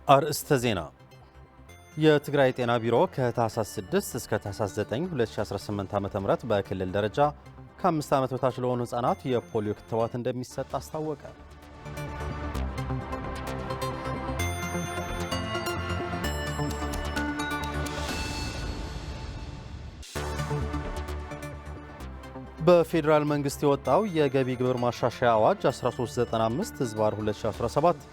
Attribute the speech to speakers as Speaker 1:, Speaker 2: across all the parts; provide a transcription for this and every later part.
Speaker 1: አርእስተ ዜና የትግራይ ጤና ቢሮ ከታህሳስ 6 እስከ ታህሳስ 9 2018 ዓ.ም በክልል ደረጃ ከ5 ዓመት በታች ለሆኑ ህጻናት የፖሊዮ ክትባት እንደሚሰጥ አስታወቀ። በፌዴራል መንግስት የወጣው የገቢ ግብር ማሻሻያ አዋጅ 1395/2017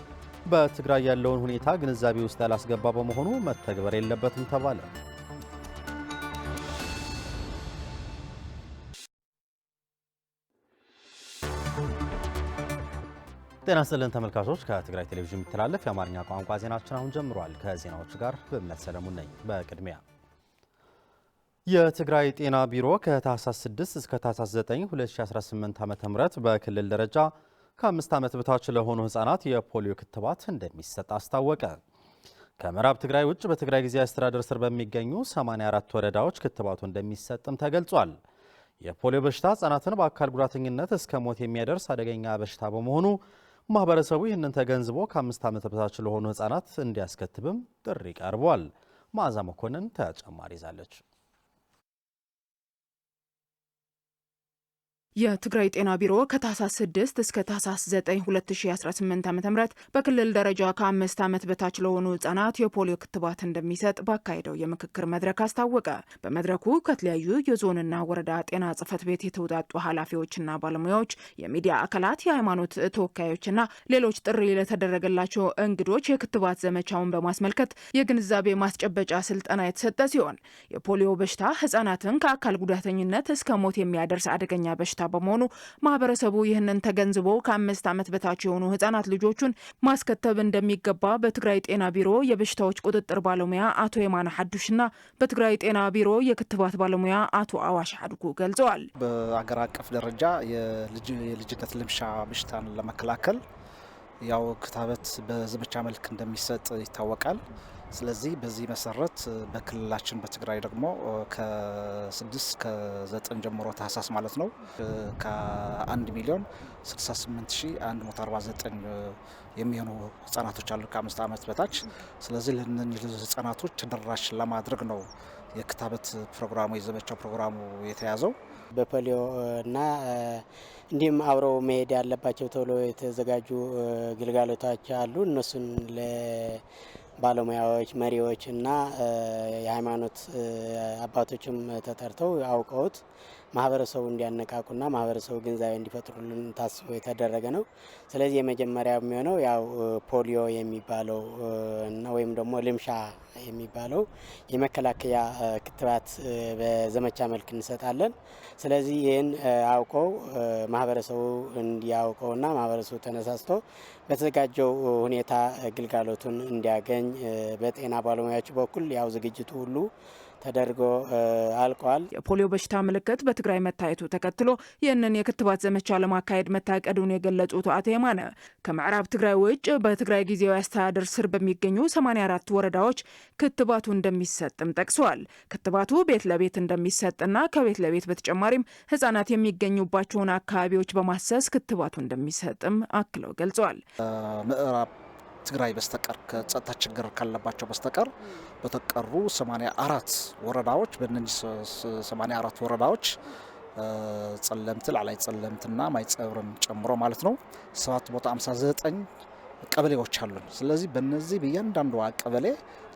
Speaker 1: በትግራይ ያለውን ሁኔታ ግንዛቤ ውስጥ ያላስገባ በመሆኑ መተግበር የለበትም ተባለ። ጤና ይስጥልን ተመልካቾች፣ ከትግራይ ቴሌቪዥን የሚተላለፍ የአማርኛ ቋንቋ ዜናችን አሁን ጀምሯል። ከዜናዎቹ ጋር በእምነት ሰለሞን ነኝ። በቅድሚያ የትግራይ ጤና ቢሮ ከታህሳስ 6 እስከ ታህሳስ 9 2018 ዓ.ም በክልል ደረጃ ከ5 ዓመት በታች ለሆኑ ህጻናት የፖሊዮ ክትባት እንደሚሰጥ አስታወቀ። ከምዕራብ ትግራይ ውጭ በትግራይ ጊዜያዊ አስተዳደር ስር በሚገኙ 84 ወረዳዎች ክትባቱ እንደሚሰጥም ተገልጿል። የፖሊዮ በሽታ ህጻናትን በአካል ጉዳተኝነት እስከ ሞት የሚያደርስ አደገኛ በሽታ በመሆኑ ማህበረሰቡ ይህንን ተገንዝቦ ከ5 ዓመት በታች ለሆኑ ህጻናት እንዲያስከትብም ጥሪ ቀርቧል። መዓዛ መኮንን ተጨማሪ ይዛለች።
Speaker 2: የትግራይ ጤና ቢሮ ከታህሳስ 6 እስከ ታህሳስ 9 2018 ዓ.ም በክልል ደረጃ ከ5 ዓመት በታች ለሆኑ ህጻናት የፖሊዮ ክትባት እንደሚሰጥ ባካሄደው የምክክር መድረክ አስታወቀ። በመድረኩ ከተለያዩ የዞንና ወረዳ ጤና ጽሕፈት ቤት የተውጣጡ ኃላፊዎችና ባለሙያዎች፣ የሚዲያ አካላት፣ የሃይማኖት ተወካዮችና ሌሎች ጥሪ ለተደረገላቸው እንግዶች የክትባት ዘመቻውን በማስመልከት የግንዛቤ ማስጨበጫ ስልጠና የተሰጠ ሲሆን የፖሊዮ በሽታ ህጻናትን ከአካል ጉዳተኝነት እስከ ሞት የሚያደርስ አደገኛ በሽታ በመሆኑ ማህበረሰቡ ይህንን ተገንዝቦ ከ5 ዓመት በታች የሆኑ ህጻናት ልጆቹን ማስከተብ እንደሚገባ በትግራይ ጤና ቢሮ የበሽታዎች ቁጥጥር ባለሙያ አቶ የማነ ሐዱሽና በትግራይ ጤና ቢሮ የክትባት ባለሙያ አቶ አዋሽ አድጉ ገልጸዋል።
Speaker 3: በአገር አቀፍ ደረጃ የልጅነት ልምሻ በሽታን ለመከላከል ያው ክትባት በዘመቻ መልክ እንደሚሰጥ ይታወቃል። ስለዚህ በዚህ መሰረት በክልላችን በትግራይ ደግሞ ከ6 ከ9 ጀምሮ ታህሳስ ማለት ነው ከ1,068,149 የሚሆኑ ህጻናቶች አሉ ከ5 ዓመት በታች። ስለዚህ ለእነዚህ ህጻናቶች ተደራሽ ለማድረግ ነው የክትባት ፕሮግራሙ የዘመቻው ፕሮግራሙ የተያዘው።
Speaker 4: በፖሊዮ እና እንዲሁም አብረው መሄድ ያለባቸው ተብሎ የተዘጋጁ ግልጋሎቶች አሉ። እነሱን ባለሙያዎች፣ መሪዎች እና የሃይማኖት አባቶችም ተጠርተው አውቀውት ማህበረሰቡ እንዲያነቃቁና ማህበረሰቡ ግንዛቤ እንዲፈጥሩልን ታስቦ የተደረገ ነው። ስለዚህ የመጀመሪያው የሚሆነው ያው ፖሊዮ የሚባለው እና ወይም ደግሞ ልምሻ የሚባለው የመከላከያ ክትባት በዘመቻ መልክ እንሰጣለን። ስለዚህ ይህን አውቀው ማህበረሰቡ እንዲያውቀውና ማህበረሰቡ ተነሳስቶ በተዘጋጀው ሁኔታ ግልጋሎቱን እንዲያገኝ በጤና ባለሙያዎች በኩል ያው ዝግጅቱ ሁሉ ተደርጎ አልቋል።
Speaker 2: የፖሊዮ በሽታ ምልክት በትግራይ መታየቱ ተከትሎ ይህንን የክትባት ዘመቻ ለማካሄድ መታቀዱን የገለጹት አቶ የማነ ከምዕራብ ትግራይ ውጭ በትግራይ ጊዜያዊ አስተዳደር ስር በሚገኙ 84 ወረዳዎች ክትባቱ እንደሚሰጥም ጠቅሰዋል። ክትባቱ ቤት ለቤት እንደሚሰጥና ከቤት ለቤት በተጨማሪም ህጻናት የሚገኙባቸውን አካባቢዎች በማሰስ ክትባቱ እንደሚሰጥም አክለው ገልጸዋል።
Speaker 3: ምዕራብ ትግራይ በስተቀር ከጸጥታ ችግር ካለባቸው በስተቀር በተቀሩ 84 ወረዳዎች በእነዚህ 84 ወረዳዎች ጸለምት፣ ላዕላይ ጸለምትና ማይጸብርም ጨምሮ ማለት ነው 759 ቀበሌዎች አሉን። ስለዚህ በእነዚህ በእያንዳንዱ ቀበሌ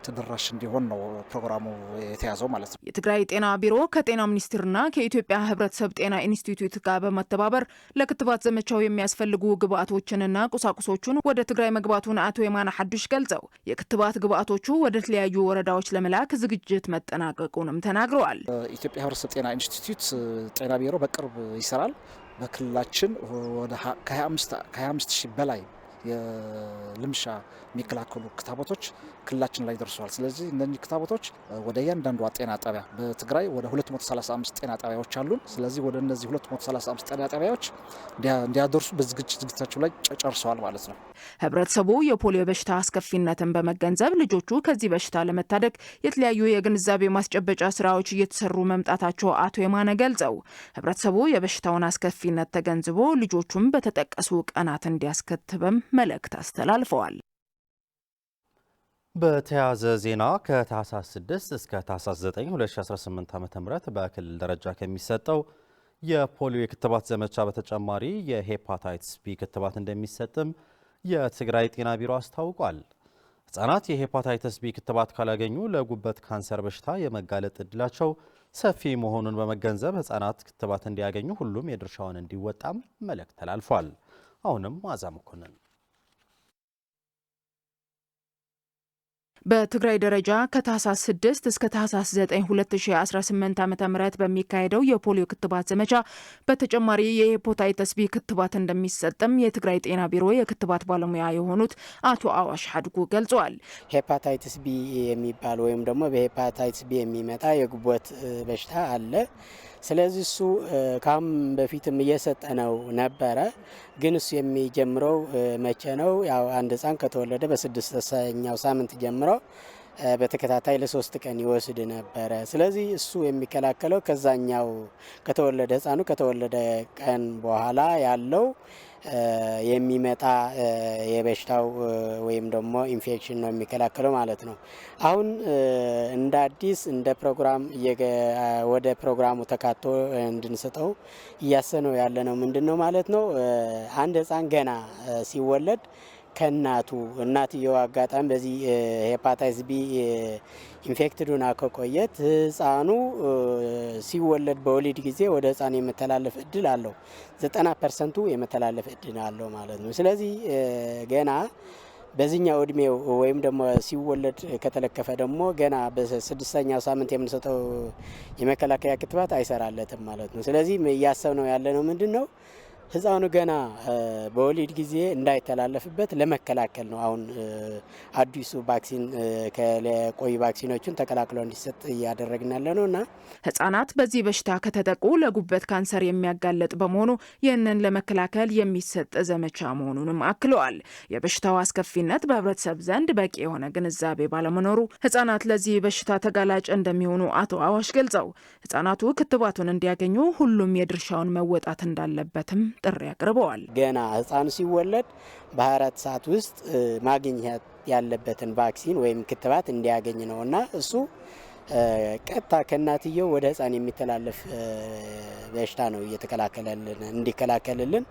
Speaker 3: ተደራሽ እንዲሆን ነው ፕሮግራሙ የተያዘው ማለት ነው።
Speaker 2: የትግራይ ጤና ቢሮ ከጤና ሚኒስቴርና ከኢትዮጵያ ህብረተሰብ ጤና ኢንስቲትዩት ጋር በመተባበር ለክትባት ዘመቻው የሚያስፈልጉ ግብአቶችንና ቁሳቁሶቹን ወደ ትግራይ መግባቱን አቶ የማነ ሐዱሽ ገልጸው የክትባት ግብአቶቹ ወደ ተለያዩ ወረዳዎች ለመላክ ዝግጅት መጠናቀቁንም ተናግረዋል።
Speaker 3: ኢትዮጵያ ህብረተሰብ ጤና ኢንስቲትዩት ጤና ቢሮ በቅርብ ይሰራል። በክልላችን ወደ ከ25 ሺህ በላይ የልምሻ የሚከላከሉ ክትባቶች ክልላችን ላይ ደርሰዋል። ስለዚህ እነዚህ ክትባቶች ወደ እያንዳንዱ ጤና ጣቢያ በትግራይ ወደ 235 ጤና ጣቢያዎች አሉን። ስለዚህ ወደ እነዚህ 235 ጤና ጣቢያዎች እንዲያደርሱ በዝግጅታቸው ላይ ጨርሰዋል ማለት ነው።
Speaker 2: ህብረተሰቡ የፖሊዮ በሽታ አስከፊነትን በመገንዘብ ልጆቹ ከዚህ በሽታ ለመታደግ የተለያዩ የግንዛቤ ማስጨበጫ ስራዎች እየተሰሩ መምጣታቸው አቶ የማነ ገልጸው ህብረተሰቡ የበሽታውን አስከፊነት ተገንዝቦ ልጆቹም በተጠቀሱ ቀናት እንዲያስከትብም መልእክት አስተላልፈዋል።
Speaker 1: በተያያዘ ዜና ከታህሳስ 6 እስከ ታህሳስ 9 2018 ዓ.ም በክልል ደረጃ ከሚሰጠው የፖሊዮ የክትባት ዘመቻ በተጨማሪ የሄፓታይትስ ቢ ክትባት እንደሚሰጥም የትግራይ ጤና ቢሮ አስታውቋል። ሕፃናት የሄፓታይትስ ቢ ክትባት ካላገኙ ለጉበት ካንሰር በሽታ የመጋለጥ ዕድላቸው ሰፊ መሆኑን በመገንዘብ ሕፃናት ክትባት እንዲያገኙ ሁሉም የድርሻውን እንዲወጣም መልእክት ተላልፏል። አሁንም መዓዛ መኮንን
Speaker 2: በትግራይ ደረጃ ከታህሳስ 6 እስከ ታህሳስ 9 2018 ዓ.ም በሚካሄደው የፖሊዮ ክትባት ዘመቻ በተጨማሪ የሄፓታይተስ ቢ ክትባት እንደሚሰጥም የትግራይ ጤና ቢሮ የክትባት ባለሙያ የሆኑት አቶ አዋሽ ሀድጉ ገልጸዋል።
Speaker 4: ሄፓታይተስ ቢ የሚባል ወይም ደግሞ በሄፓታይተስ ቢ የሚመጣ የጉበት በሽታ አለ። ስለዚህ እሱ ካም በፊትም እየሰጠነው ነበረ። ግን እሱ የሚጀምረው መቼ ነው? ያው አንድ ህፃን ከተወለደ በ6ኛው ሳምንት ጀምሮ በተከታታይ ለ3 ቀን ይወስድ ነበረ። ስለዚህ እሱ የሚከላከለው ከዛኛው ከተወለደ ህፃኑ ከተወለደ ቀን በኋላ ያለው የሚመጣ የበሽታው ወይም ደግሞ ኢንፌክሽን ነው የሚከላከለው ማለት ነው። አሁን እንደ አዲስ እንደ ፕሮግራም ወደ ፕሮግራሙ ተካቶ እንድንሰጠው እያሰነው ያለ ነው ምንድነው ማለት ነው። አንድ ህፃን ገና ሲወለድ ከናቱ እናትየው አጋጣሚ በዚህ ሄፓታይተስ ቢ ኢንፌክትድ ሆና ከቆየት ህፃኑ ሲወለድ በወሊድ ጊዜ ወደ ህፃኑ የመተላለፍ እድል አለው። 90% የመተላለፍ እድል አለው ማለት ነው። ስለዚህ ገና በዚህኛው እድሜው ወይም ደግሞ ሲወለድ ከተለከፈ ደግሞ ገና በ6ኛው ሳምንት የምንሰጠው የመከላከያ ክትባት አይሰራለትም ማለት ነው። ስለዚህ እያሰብነው ያለነው ምንድነው ህፃኑ ገና በወሊድ ጊዜ እንዳይተላለፍበት ለመከላከል ነው። አሁን አዲሱ ቫክሲን ከቆዩ ቫክሲኖችን ተቀላቅሎ እንዲሰጥ እያደረግን ያለነውና
Speaker 2: ህፃናት በዚህ በሽታ ከተጠቁ ለጉበት ካንሰር የሚያጋለጥ በመሆኑ ይህንን ለመከላከል የሚሰጥ ዘመቻ መሆኑንም አክለዋል። የበሽታው አስከፊነት በህብረተሰብ ዘንድ በቂ የሆነ ግንዛቤ ባለመኖሩ ህፃናት ለዚህ በሽታ ተጋላጭ እንደሚሆኑ አቶ አዋሽ ገልጸው ህፃናቱ ክትባቱን እንዲያገኙ ሁሉም የድርሻውን መወጣት እንዳለበትም ጥሪ አቅርበዋል።
Speaker 4: ገና ህፃኑ ሲወለድ በ24 ሰዓት ውስጥ ማግኘት ያለበትን ቫክሲን ወይም ክትባት እንዲያገኝ ነውና እሱ ቀጥታ ከእናትየው ወደ ህፃን የሚተላለፍ በሽታ ነው እንዲከላከልልን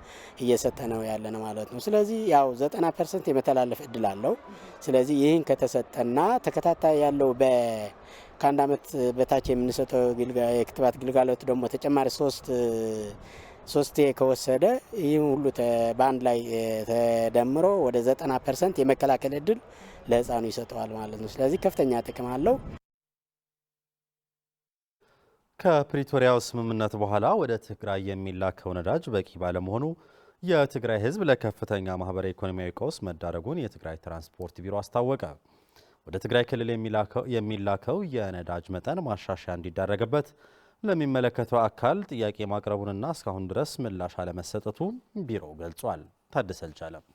Speaker 4: እየሰጠነው ያለነው ማለት ነው። ስለዚህ ያው 90% የመተላለፍ እድል አለው። ስለዚህ ይህን ከተሰጠና ተከታታይ ያለው ከአንድ ዓመት በታች የምንሰጠው የክትባት ግልጋሎት ደግሞ ተጨማሪ ሶስቴ ከወሰደ ይህ ሁሉ በአንድ ላይ ተደምሮ ወደ 90% የመከላከል እድል ለህፃኑ ይሰጠዋል ማለት ነው። ስለዚህ ከፍተኛ ጥቅም አለው።
Speaker 1: ከፕሪቶሪያው ስምምነት በኋላ ወደ ትግራይ የሚላከው ነዳጅ በቂ ባለመሆኑ የትግራይ ህዝብ ለከፍተኛ ማህበራዊ ኢኮኖሚያዊ ቀውስ መዳረጉን የትግራይ ትራንስፖርት ቢሮ አስታወቀ። ወደ ትግራይ ክልል የሚላከው የነዳጅ መጠን ማሻሻያ እንዲደረግበት ለሚመለከተው አካል ጥያቄ ማቅረቡንና እስካሁን ድረስ ምላሽ አለመሰጠቱ ቢሮው ገልጿል። ታደሰ አልቻለም።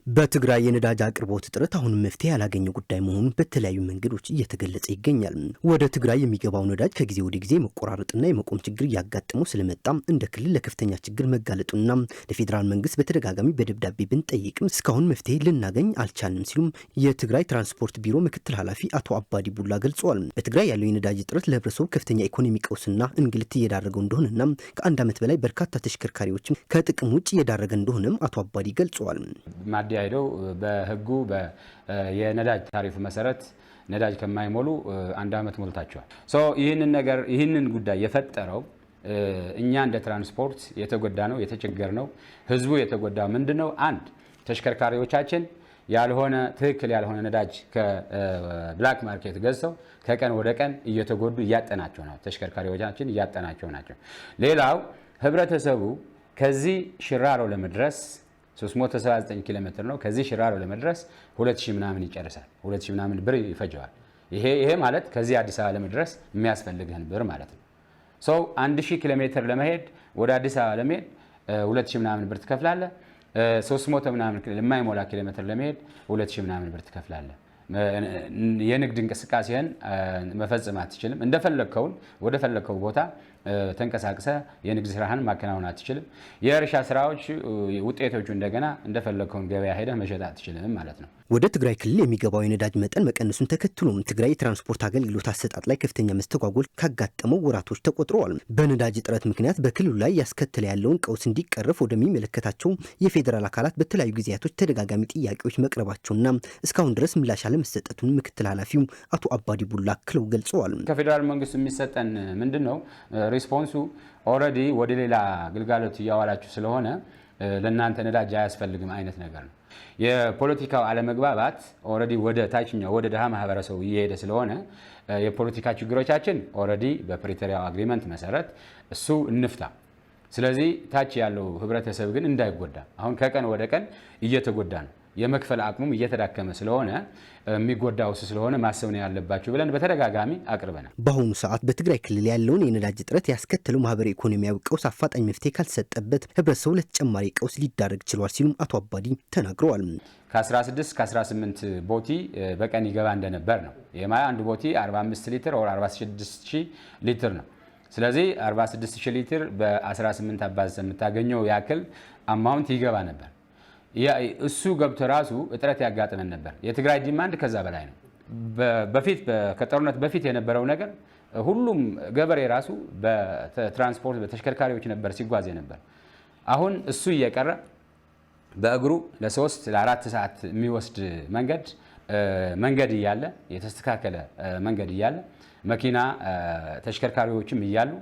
Speaker 5: በትግራይ የነዳጅ አቅርቦት እጥረት አሁን መፍትሄ ያላገኘ ጉዳይ መሆኑን በተለያዩ መንገዶች እየተገለጸ ይገኛል። ወደ ትግራይ የሚገባው ነዳጅ ከጊዜ ወደ ጊዜ መቆራረጥና የመቆም ችግር እያጋጠመው ስለመጣ እንደ ክልል ለከፍተኛ ችግር መጋለጡና ለፌዴራል መንግስት በተደጋጋሚ በደብዳቤ ብንጠይቅም እስካሁን መፍትሄ ልናገኝ አልቻልንም ሲሉም የትግራይ ትራንስፖርት ቢሮ ምክትል ኃላፊ አቶ አባዲ ቡላ ገልጸዋል። በትግራይ ያለው የነዳጅ እጥረት ለህብረተሰቡ ከፍተኛ ኢኮኖሚ ቀውስና እንግልት እየዳረገው እንደሆነና ከአንድ ዓመት በላይ በርካታ ተሽከርካሪዎችም ከጥቅም ውጭ እየዳረገ እንደሆነም አቶ አባዲ ገልጸዋል።
Speaker 6: ሄደው በህጉ የነዳጅ ታሪፍ መሰረት ነዳጅ ከማይሞሉ አንድ ዓመት ሞልታቸዋል። ይህንን ጉዳይ የፈጠረው እኛ እንደ ትራንስፖርት የተጎዳ ነው የተቸገር ነው። ህዝቡ የተጎዳ ምንድነው? አንድ ተሽከርካሪዎቻችን ትክክል ያልሆነ ነዳጅ ከብላክ ማርኬት ገዝተው ከቀን ወደ ቀን እየተጎዱ እያጠናቸው ነው። ተሽከርካሪዎቻችን እያጠናቸው ናቸው። ሌላው ህብረተሰቡ ከዚህ ሽራሮ ለመድረስ 379 ኪሎ ሜትር ነው። ከዚህ ሽራሮ ለመድረስ 2000 ምናምን ይጨርሳል። 2000 ምናምን ብር ይፈጀዋል። ይሄ ማለት ከዚህ አዲስ አበባ ለመድረስ የሚያስፈልግህን ብር ማለት ነው። 1000 ኪሎ ሜትር ለመሄድ ወደ አዲስ አበባ ለመሄድ 2000 ምናምን ብር ትከፍላለህ። 300 ምናምን ለማይሞላ ኪሎ ሜትር ለመሄድ 2000 ምናምን ብር ትከፍላለህ። የንግድ እንቅስቃሴን መፈጸም አትችልም። እንደፈለግከውን ወደ ፈለግከው ቦታ ተንቀሳቅሰ የንግድ ስራህን ማከናወን አትችልም። የእርሻ ስራዎች ውጤቶቹ እንደገና እንደፈለከውን ገበያ ሄደህ መሸጥ አትችልም ማለት ነው።
Speaker 5: ወደ ትግራይ ክልል የሚገባው የነዳጅ መጠን መቀነሱን ተከትሎም ትግራይ የትራንስፖርት አገልግሎት አሰጣጥ ላይ ከፍተኛ መስተጓጎል ካጋጠመው ወራቶች ተቆጥረዋል። በነዳጅ እጥረት ምክንያት በክልሉ ላይ ያስከተለ ያለውን ቀውስ እንዲቀረፍ ወደሚመለከታቸው የፌዴራል አካላት በተለያዩ ጊዜያቶች ተደጋጋሚ ጥያቄዎች መቅረባቸውና እስካሁን ድረስ ምላሽ አለመሰጠቱን ምክትል ኃላፊው አቶ አባዲ ቡላ አክለው ገልጸዋል።
Speaker 6: ከፌዴራል መንግስት የሚሰጠን ምንድነው ሪስፖንሱ ኦልሬዲ ወደ ሌላ ግልጋሎት እያዋላችሁ ስለሆነ ለእናንተ ነዳጅ አያስፈልግም አይነት ነገር ነው። የፖለቲካው አለመግባባት ኦልሬዲ ወደ ታችኛው ወደ ደሃ ማህበረሰቡ እየሄደ ስለሆነ የፖለቲካ ችግሮቻችን ኦልሬዲ በፕሪቶሪያው አግሪመንት መሰረት እሱ እንፍታ። ስለዚህ ታች ያለው ህብረተሰብ ግን እንዳይጎዳ አሁን ከቀን ወደ ቀን እየተጎዳ ነው። የመክፈል አቅሙም እየተዳከመ ስለሆነ የሚጎዳው ስለሆነ ማሰብ ነው ያለባችሁ ብለን በተደጋጋሚ አቅርበናል።
Speaker 5: በአሁኑ ሰዓት በትግራይ ክልል ያለውን የነዳጅ እጥረት ያስከተለው ማህበራዊ ኢኮኖሚያዊ ቀውስ አፋጣኝ መፍትሄ ካልተሰጠበት ህብረተሰቡ ለተጨማሪ ቀውስ ሊዳረግ ችሏል ሲሉም አቶ አባዲ ተናግረዋል።
Speaker 6: ከ16 እስከ 18 ቦቲ በቀን ይገባ እንደነበር ነው። የማያ አንድ ቦቲ 45 ሊትር ወር 46000 ሊትር ነው። ስለዚህ 46000 ሊትር በ18 አባዝ የምታገኘው ያክል አማውንት ይገባ ነበር። እሱ ገብቶ ራሱ እጥረት ያጋጥመን ነበር። የትግራይ ዲማንድ ከዛ በላይ ነው። በፊት ከጦርነት በፊት የነበረው ነገር ሁሉም ገበሬ ራሱ በትራንስፖርት በተሽከርካሪዎች ነበር ሲጓዝ ነበር። አሁን እሱ እየቀረ በእግሩ ለ3 ለ4 ሰዓት የሚወስድ መንገድ እያለ የተስተካከለ መንገድ እያለ መኪና ተሽከርካሪዎችም እያሉ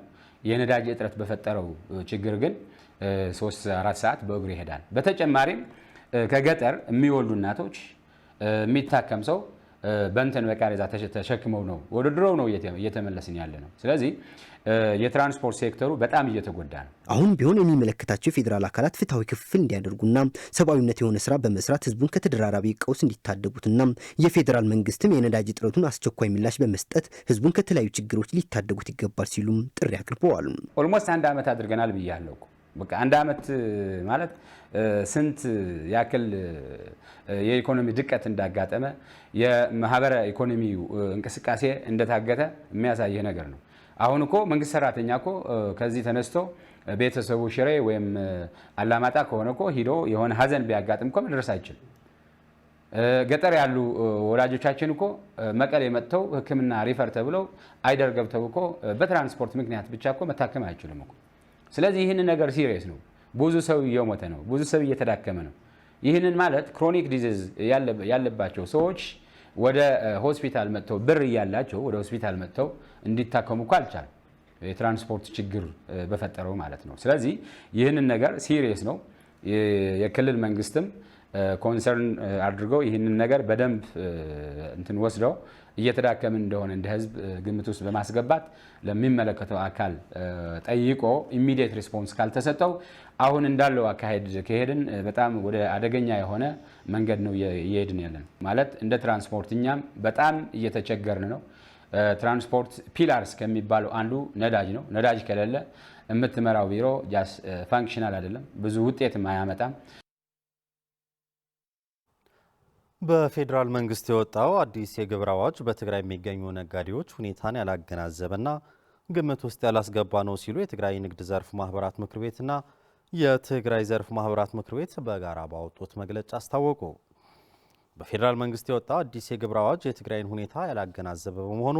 Speaker 6: የነዳጅ እጥረት በፈጠረው ችግር ግን 3-4 ሰዓት በእግሩ ይሄዳል። በተጨማሪም ከገጠር የሚወልዱ እናቶች የሚታከም ሰው በእንተን በቃሬዛ ተሸክመው ነው ወደ ድሮው ነው እየተመለስን ያለ ነው። ስለዚህ የትራንስፖርት ሴክተሩ በጣም እየተጎዳ ነው።
Speaker 5: አሁን ቢሆን የሚመለከታቸው የፌዴራል አካላት ፍትሐዊ ክፍፍል እንዲያደርጉና ሰብአዊነት የሆነ ስራ በመስራት ህዝቡን ከተደራራቢ ቀውስ እንዲታደጉትና የፌዴራል መንግስትም የነዳጅ እጥረቱን አስቸኳይ ምላሽ በመስጠት ህዝቡን ከተለያዩ ችግሮች ሊታደጉት ይገባል ሲሉም ጥሪ አቅርበዋል።
Speaker 6: ኦልሞስት 1 ዓመት አድርገናል ብያለሁ። በቃ 1 ዓመት ማለት ስንት ያክል የኢኮኖሚ ድቀት እንዳጋጠመ የማህበረ ኢኮኖሚው እንቅስቃሴ እንደታገተ የሚያሳይ ነገር ነው። አሁን እኮ መንግስት ሰራተኛ እኮ ከዚህ ተነስቶ ቤተሰቡ ሽሬ ወይም አላማጣ ከሆነ እኮ ሂዶ የሆነ ሀዘን ቢያጋጥም እኮ መድረስ አይችልም። ገጠር ያሉ ወላጆቻችን እኮ መቀሌ መጥተው ሕክምና ሪፈር ተብለው አይደር ገብተው እኮ በትራንስፖርት ምክንያት ብቻ እኮ መታከም አይችልም እኮ። ስለዚህ ይህን ነገር ሲሪየስ ነው። ብዙ ሰው እየሞተ ነው። ብዙ ሰው እየተዳከመ ነው። ይህንን ማለት ክሮኒክ ዲዚዝ ያለባቸው ሰዎች ወደ ሆስፒታል መጥተው ብር እያላቸው ወደ ሆስፒታል መጥተው እንዲታከሙ እኮ አልቻለም። የትራንስፖርት ችግር በፈጠረው ማለት ነው። ስለዚህ ይህንን ነገር ሲሪየስ ነው። የክልል መንግስትም ኮንሰርን አድርገው ይህንን ነገር በደንብ እንትን ወስደው እየተዳከምን እንደሆነ እንደ ህዝብ ግምት ውስጥ በማስገባት ለሚመለከተው አካል ጠይቆ ኢሚዲየት ሪስፖንስ ካልተሰጠው አሁን እንዳለው አካሄድ ከሄድን በጣም ወደ አደገኛ የሆነ መንገድ ነው እየሄድን ያለን። ማለት እንደ ትራንስፖርት እኛም በጣም እየተቸገርን ነው። ትራንስፖርት ፒላርስ ከሚባለው አንዱ ነዳጅ ነው። ነዳጅ ከሌለ የምትመራው ቢሮ ጃስ ፋንክሽናል አይደለም፣ ብዙ ውጤትም አያመጣም።
Speaker 1: በፌዴራል መንግስት የወጣው አዲስ የግብር አዋጅ በትግራይ የሚገኙ ነጋዴዎች ሁኔታን ያላገናዘበና ግምት ውስጥ ያላስገባ ነው ሲሉ የትግራይ ንግድ ዘርፍ ማህበራት ምክር ቤትና የትግራይ ዘርፍ ማህበራት ምክር ቤት በጋራ ባወጡት መግለጫ አስታወቁ። በፌዴራል መንግስት የወጣው አዲስ የግብር አዋጅ የትግራይን ሁኔታ ያላገናዘበ በመሆኑ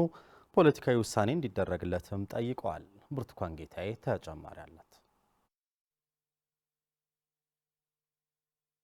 Speaker 1: ፖለቲካዊ ውሳኔ እንዲደረግለትም ጠይቀዋል። ብርቱካን ጌታዬ ተጨማሪ አላት።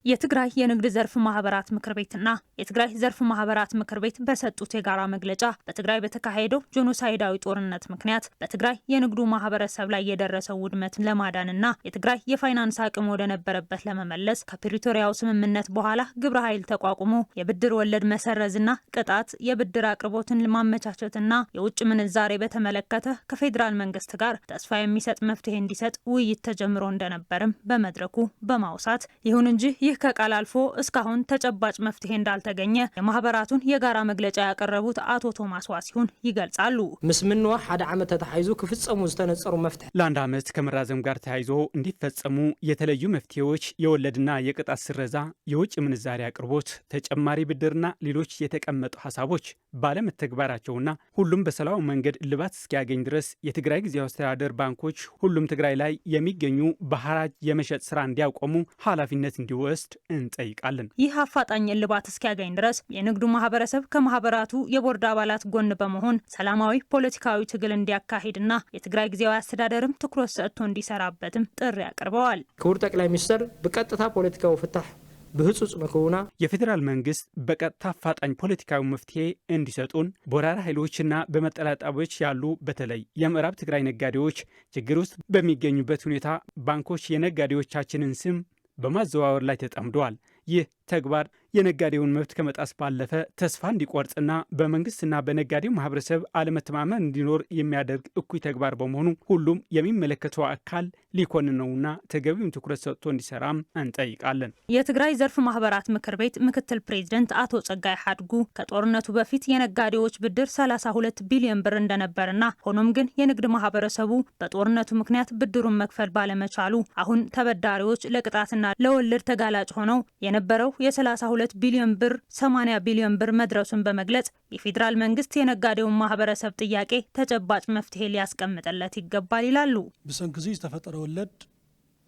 Speaker 7: የትግራይ የንግድ ዘርፍ ማህበራት ምክር ቤትና የትግራይ ዘርፍ ማህበራት ምክር ቤት በሰጡት የጋራ መግለጫ በትግራይ በተካሄደው ጄኖሳይዳዊ ጦርነት ምክንያት በትግራይ የንግዱ ማህበረሰብ ላይ የደረሰው ውድመት ለማዳንና የትግራይ የፋይናንስ አቅም ወደ ነበረበት ለመመለስ ከፕሪቶሪያው ስምምነት በኋላ ግብረ ኃይል ተቋቁሞ የብድር ወለድ መሰረዝና ቅጣት፣ የብድር አቅርቦትን ማመቻቸትና የውጭ ምንዛሬ በተመለከተ ከፌዴራል መንግስት ጋር ተስፋ የሚሰጥ መፍትሄ እንዲሰጥ ውይይት ተጀምሮ እንደነበርም በመድረኩ በማውሳት ይሁን እንጂ ይህ ከቃል አልፎ እስካሁን ተጨባጭ መፍትሄ እንዳልተገኘ የማህበራቱን የጋራ መግለጫ ያቀረቡት አቶ ቶማስ ዋሲሁን ይገልጻሉ።
Speaker 8: ምስምንዋ ሓደ ዓመት ተታይዙ ክፍጸሙ ዝተነጸሩ መፍትሄ
Speaker 9: ለአንድ ዓመት ከመራዘም ጋር ተያይዞ እንዲፈጸሙ የተለዩ መፍትሄዎች የወለድና የቅጣት ስረዛ፣ የውጭ ምንዛሪ አቅርቦት፣ ተጨማሪ ብድርና ሌሎች የተቀመጡ ሀሳቦች ባለመተግበራቸውና ሁሉም በሰላማዊ መንገድ እልባት እስኪያገኝ ድረስ የትግራይ ጊዜያዊ አስተዳደር ባንኮች ሁሉም ትግራይ ላይ የሚገኙ በሐራጅ የመሸጥ ስራ እንዲያቆሙ ኃላፊነት እንዲወስድ እንጠይቃለን።
Speaker 7: ይህ አፋጣኝ እልባት እስኪያገኝ ድረስ የንግዱ ማህበረሰብ ከማህበራቱ የቦርድ አባላት ጎን በመሆን ሰላማዊ ፖለቲካዊ ትግል እንዲያካሂድና የትግራይ ጊዜያዊ አስተዳደርም ትኩረት ሰጥቶ እንዲሰራበትም ጥሪ አቅርበዋል።
Speaker 8: ክቡር ጠቅላይ ሚኒስትር በቀጥታ ፖለቲካዊ ፍታሕ ብህጹጽ መከውና
Speaker 9: የፌዴራል መንግስት በቀጥታ አፋጣኝ ፖለቲካዊ መፍትሄ እንዲሰጡን በወራሪ ኃይሎችና በመጠለያ ጣቢያዎች ያሉ በተለይ የምዕራብ ትግራይ ነጋዴዎች ችግር ውስጥ በሚገኙበት ሁኔታ ባንኮች የነጋዴዎቻችንን ስም በማዘዋወር ላይ ተጠምደዋል። ይህ ተግባር የነጋዴውን መብት ከመጣስ ባለፈ ተስፋ እንዲቆርጥና በመንግስትና በነጋዴው ማህበረሰብ አለመተማመን እንዲኖር የሚያደርግ እኩይ ተግባር በመሆኑ ሁሉም የሚመለከተው አካል ሊኮንነውና ተገቢውን ትኩረት ሰጥቶ እንዲሰራም እንጠይቃለን።
Speaker 7: የትግራይ ዘርፍ ማህበራት ምክር ቤት ምክትል ፕሬዝደንት አቶ ጸጋይ ሐድጉ ከጦርነቱ በፊት የነጋዴዎች ብድር 32 ቢሊዮን ብር እንደነበርና ሆኖም ግን የንግድ ማህበረሰቡ በጦርነቱ ምክንያት ብድሩን መክፈል ባለመቻሉ አሁን ተበዳሪዎች ለቅጣትና ለወለድ ተጋላጭ ሆነው የነበረው የ32 ቢሊዮን ብር 80 ቢሊዮን ብር መድረሱን በመግለጽ የፌዴራል መንግስት የነጋዴውን ማህበረሰብ ጥያቄ ተጨባጭ መፍትሄ ሊያስቀምጥለት ይገባል ይላሉ።
Speaker 10: ብሰንክዚ ዝተፈጠረ ወለድ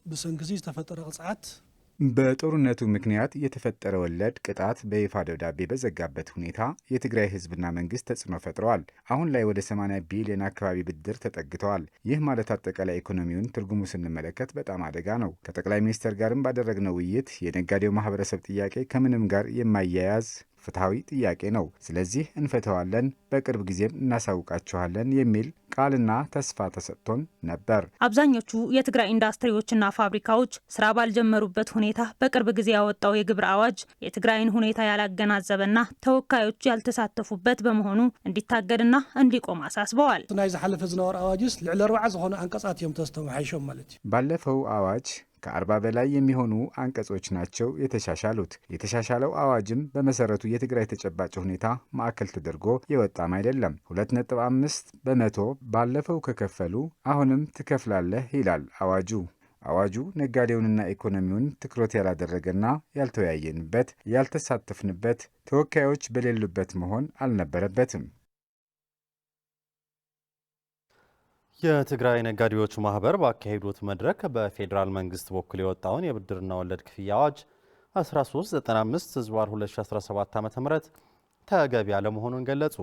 Speaker 10: ብሰንክዚ ዝተፈጠረ ቅጽዓት
Speaker 11: በጦርነቱ ምክንያት የተፈጠረ ወለድ ቅጣት በይፋ ደብዳቤ በዘጋበት ሁኔታ የትግራይ ህዝብና መንግስት ተጽዕኖ ፈጥረዋል። አሁን ላይ ወደ 80 ቢሊዮን አካባቢ ብድር ተጠግተዋል። ይህ ማለት አጠቃላይ ኢኮኖሚውን ትርጉሙ ስንመለከት በጣም አደጋ ነው። ከጠቅላይ ሚኒስትር ጋርም ባደረግነው ውይይት የነጋዴው ማህበረሰብ ጥያቄ ከምንም ጋር የማያያዝ ፍትሐዊ ጥያቄ ነው። ስለዚህ እንፈተዋለን፣ በቅርብ ጊዜም እናሳውቃችኋለን የሚል ቃልና ተስፋ ተሰጥቶን ነበር።
Speaker 7: አብዛኞቹ የትግራይ ኢንዱስትሪዎችና ፋብሪካዎች ስራ ባልጀመሩበት ሁኔታ በቅርብ ጊዜ ያወጣው የግብር አዋጅ የትግራይን ሁኔታ ያላገናዘበና ተወካዮች ያልተሳተፉበት በመሆኑ እንዲታገድና እንዲቆም አሳስበዋል።
Speaker 10: ናይ ዝሓለፈ ዝነበረ አዋጅስ ልዕሊ 40 ዝኾኑ አንቀጻት እዮም ተስተማሐይሾም ማለት እዩ።
Speaker 11: ባለፈው አዋጅ ከ40 በላይ የሚሆኑ አንቀጾች ናቸው የተሻሻሉት። የተሻሻለው አዋጅም በመሰረቱ የትግራይ ተጨባጭ ሁኔታ ማዕከል ተደርጎ የወጣም አይደለም። 2.5 በመቶ ባለፈው ከከፈሉ አሁንም ትከፍላለህ ይላል አዋጁ። አዋጁ ነጋዴውንና ኢኮኖሚውን ትኩረት ያላደረገና ያልተወያየንበት፣ ያልተሳተፍንበት፣ ተወካዮች በሌሉበት መሆን አልነበረበትም።
Speaker 1: የትግራይ ነጋዴዎች ማህበር ባካሄዱት መድረክ በፌዴራል መንግስት በኩል የወጣውን የብድርና ወለድ ክፍያ አዋጅ 1395/2017 ዓ.ም ተገቢ ያለመሆኑን ገለጹ።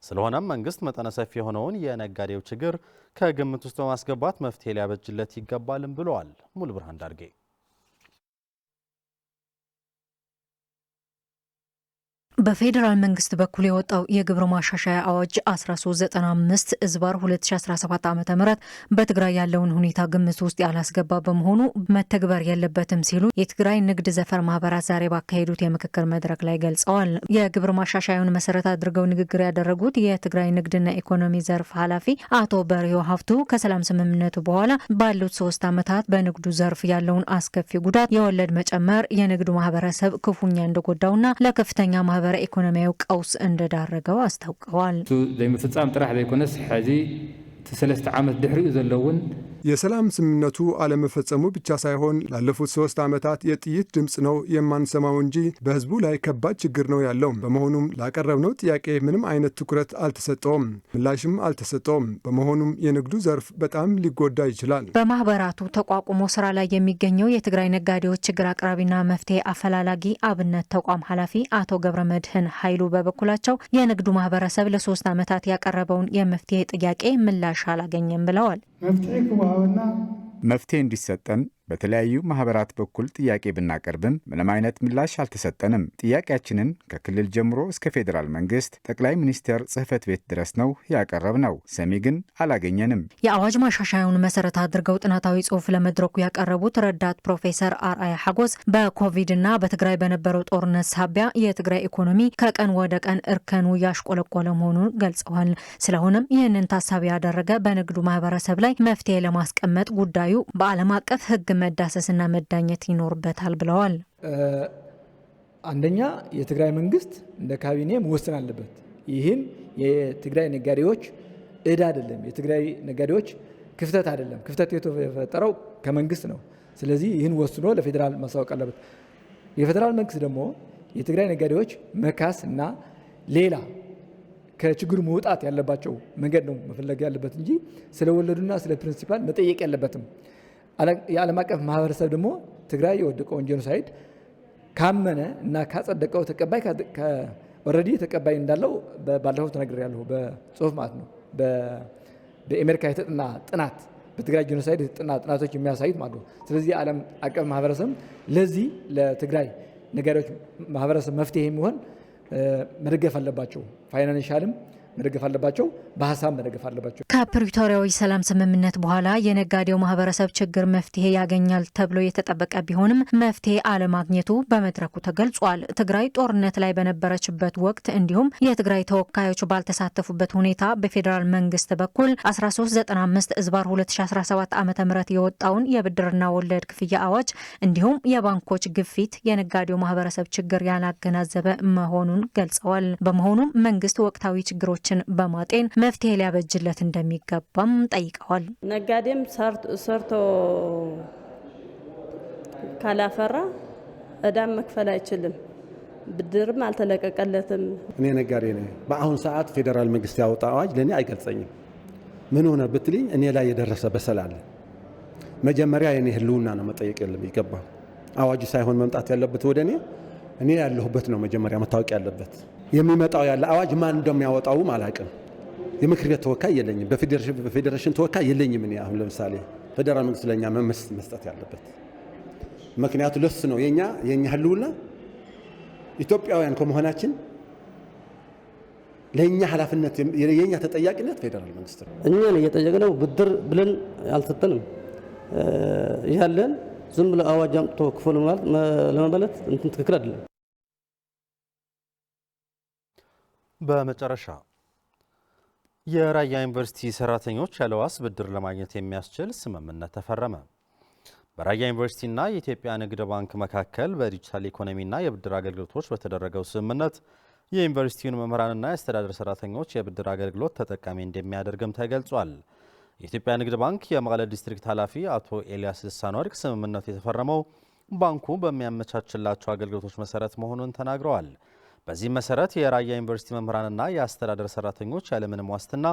Speaker 1: ስለሆነም መንግስት መጠነ ሰፊ የሆነውን የነጋዴው ችግር ከግምት ውስጥ በማስገባት መፍትሄ ሊያበጅለት ይገባልም ብለዋል። ሙሉ ብርሃን ዳርጌ
Speaker 12: በፌዴራል መንግስት በኩል የወጣው የግብር ማሻሻያ አዋጅ 1395/2017 ዓ.ም በትግራይ ያለውን ሁኔታ ግምት ውስጥ ያላስገባ በመሆኑ መተግበር የለበትም ሲሉ የትግራይ ንግድ ዘርፍ ማህበራት ዛሬ ባካሄዱት የምክክር መድረክ ላይ ገልጸዋል። የግብር ማሻሻያውን መሰረት አድርገው ንግግር ያደረጉት የትግራይ ንግድና ኢኮኖሚ ዘርፍ ኃላፊ አቶ በርዮ ሀፍቱ ከሰላም ስምምነቱ በኋላ ባሉት 3 ዓመታት በንግዱ ዘርፍ ያለውን አስከፊ ጉዳት፣ የወለድ መጨመር የንግዱ ማህበረሰብ ክፉኛ እንደጎዳውና ለከፍተኛ ማህበረ ኢኮኖሚያዊ ቀውስ እንደዳረገው አስታውቀዋል።
Speaker 13: ዘይምፍጻም ጥራሕ ዘይኮነስ ሕዚ ተ3 ዓመት ድሕሪኡ ዘለውን
Speaker 14: የሰላም ስምምነቱ አለመፈጸሙ ብቻ ሳይሆን ላለፉት 3 ዓመታት የጥይት ድምፅ ነው የማንሰማው እንጂ በህዝቡ ላይ ከባድ ችግር ነው ያለው። በመሆኑም ላቀረብነው ጥያቄ ምንም አይነት ትኩረት አልተሰጠውም፣ ምላሽም አልተሰጠውም። በመሆኑም የንግዱ ዘርፍ በጣም ሊጎዳ ይችላል።
Speaker 12: በማህበራቱ ተቋቁሞ ስራ ላይ የሚገኘው የትግራይ ነጋዴዎች ችግር አቅራቢና መፍትሄ አፈላላጊ አብነት ተቋም ኃላፊ አቶ ገብረመድህን ኃይሉ በበኩላቸው የንግዱ ማህበረሰብ ለ3 ዓመታት ያቀረበውን የመፍትሄ ጥያቄ ምላሽ አላገኘም ብለዋል።
Speaker 11: መፍትሄ እንዲሰጠን በተለያዩ ማህበራት በኩል ጥያቄ ብናቀርብም ምንም አይነት ምላሽ አልተሰጠንም። ጥያቄያችንን ከክልል ጀምሮ እስከ ፌዴራል መንግስት ጠቅላይ ሚኒስትር ጽህፈት ቤት ድረስ ነው ያቀረብነው። ሰሚ ግን አላገኘንም።
Speaker 12: የአዋጅ ማሻሻያውን መሰረት አድርገው ጥናታዊ ጽሑፍ ለመድረኩ ያቀረቡት ረዳት ፕሮፌሰር አርአያ ሐጎስ በኮቪድና በትግራይ በነበረው ጦርነት ሳቢያ የትግራይ ኢኮኖሚ ከቀን ወደ ቀን እርከኑ ያሽቆለቆለ መሆኑን ገልጸዋል። ስለሆነም ይህንን ታሳቢ ያደረገ በንግዱ ማህበረሰብ ላይ መፍትሄ ለማስቀመጥ ጉዳዩ በዓለም አቀፍ ህግ መዳሰስና መዳኘት ይኖርበታል ብለዋል።
Speaker 15: አንደኛ የትግራይ መንግስት እንደ ካቢኔ መወሰን አለበት። ይህን የትግራይ ነጋዴዎች እዳ አይደለም፣ የትግራይ ነጋዴዎች ክፍተት አይደለም። ክፍተት የተፈጠረው ከመንግስት ነው። ስለዚህ ይህን ወስኖ ለፌዴራል ማሳወቅ አለበት። የፌዴራል መንግስት ደግሞ የትግራይ ነጋዴዎች መካስ እና ሌላ ከችግሩ መውጣት ያለባቸው መንገድ ነው መፈለግ ያለበት እንጂ ስለ ወለዱና ስለ ፕሪንሲፓል መጠየቅ ያለበትም። የዓለም አቀፍ ማህበረሰብ ደግሞ ትግራይ የወደቀውን ጄኖሳይድ ካመነ እና ካጸደቀው ተቀባይ ኦልሬዲ ተቀባይ እንዳለው ባለፈው ተናግሬያለሁ፣ በጽሁፍ ማለት ነው። በአሜሪካ የተጠና ጥናት በትግራይ ጄኖሳይድ የተጠና ጥናቶች የሚያሳዩት ማለት ነው። ስለዚህ የዓለም አቀፍ ማህበረሰብ ለዚህ ለትግራይ ነጋዴዎች ማህበረሰብ መፍትሄ የሚሆን መደገፍ አለባቸው። ፋይናንሻልም መደገፍ አለባቸው፣ በሀሳብ መደገፍ አለባቸው።
Speaker 12: ከፕሪቶሪያው ሰላም ስምምነት በኋላ የነጋዴው ማህበረሰብ ችግር መፍትሄ ያገኛል ተብሎ የተጠበቀ ቢሆንም መፍትሄ አለማግኘቱ በመድረኩ ተገልጿል። ትግራይ ጦርነት ላይ በነበረችበት ወቅት እንዲሁም የትግራይ ተወካዮች ባልተሳተፉበት ሁኔታ በፌዴራል መንግስት በኩል 1395/2017 ዓ.ም የወጣውን የብድርና ወለድ ክፍያ አዋጅ እንዲሁም የባንኮች ግፊት የነጋዴው ማህበረሰብ ችግር ያላገናዘበ መሆኑን ገልጸዋል። በመሆኑም መንግስት ወቅታዊ ችግሮች በማጤን መፍትሄ ሊያበጅለት እንደሚገባም ጠይቀዋል።
Speaker 16: ነጋዴም ሰርቶ ካላፈራ እዳም መክፈል አይችልም፣ ብድርም አልተለቀቀለትም።
Speaker 17: እኔ ነጋዴ ነኝ። በአሁን ሰዓት ፌዴራል መንግስት ያወጣ አዋጅ ለኔ አይገልጸኝም። ምን ሆነ ብትልኝ እኔ ላይ የደረሰ በሰል አለ። መጀመሪያ የኔ ህልውና ነው መጠየቅ ይገባ። አዋጁ ሳይሆን መምጣት ያለበት ወደ እኔ ያለሁበት ነው መጀመሪያ መታወቅ ያለበት። የሚመጣው ያለ አዋጅ ማን እንደሚያወጣውም አላውቅም። የምክር ቤት ተወካይ የለኝም፣ በፌዴሬሽን ተወካይ የለኝም። እኔ አሁን ለምሳሌ ፌዴራል መንግስት ለኛ መስጠት ያለበት ምክንያቱ ለሱ ነው። የኛ ህልውና ኢትዮጵያውያን ከመሆናችን ለኛ ኃላፊነት የኛ ተጠያቂነት ፌዴራል መንግስት ነው።
Speaker 18: እኛን እየጠየቅነው ብድር ብለን አልሰጠንም ያለን ዝም ብሎ አዋጅ አምጥቶ ክፈሉ ማለት ለመበለት እንትን ትክክል አይደለም።
Speaker 1: በመጨረሻ የራያ ዩኒቨርሲቲ ሰራተኞች ያለ ዋስ ብድር ለማግኘት የሚያስችል ስምምነት ተፈረመ። በራያ ዩኒቨርሲቲና የኢትዮጵያ ንግድ ባንክ መካከል በዲጂታል ኢኮኖሚና የብድር አገልግሎቶች በተደረገው ስምምነት የዩኒቨርሲቲውን መምህራንና የአስተዳደር ሰራተኞች የብድር አገልግሎት ተጠቃሚ እንደሚያደርግም ተገልጿል። የኢትዮጵያ ንግድ ባንክ የመቀለ ዲስትሪክት ኃላፊ አቶ ኤልያስ ልሳነወርቅ ስምምነቱ የተፈረመው ባንኩ በሚያመቻችላቸው አገልግሎቶች መሰረት መሆኑን ተናግረዋል። በዚህ መሰረት የራያ ዩኒቨርሲቲ መምህራንና የአስተዳደር ሰራተኞች ያለምንም ዋስትና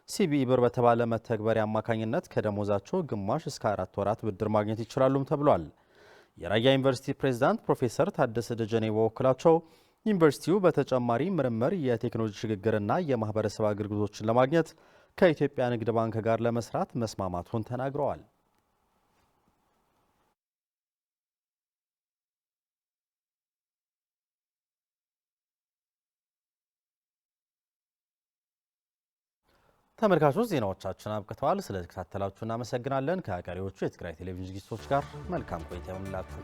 Speaker 1: ሲቢኢ ብር በተባለ መተግበሪያ አማካኝነት ከደሞዛቸው ግማሽ እስከ 4 ወራት ብድር ማግኘት ይችላሉም ተብሏል። የራያ ዩኒቨርሲቲ ፕሬዝዳንት ፕሮፌሰር ታደሰ ደጀኔ በወክላቸው ዩኒቨርሲቲው በተጨማሪ ምርምር፣ የቴክኖሎጂ ሽግግርና የማህበረሰብ አገልግሎቶችን ለማግኘት ከኢትዮጵያ ንግድ ባንክ ጋር ለመስራት መስማማቱን ተናግረዋል። ተመልካቾች ዜናዎቻችን አብቅተዋል። ስለተከታተላችሁ እናመሰግናለን። ከቀሪዎቹ የትግራይ ቴሌቪዥን ዝግጅቶች ጋር መልካም ቆይታ ይሁንላችሁ።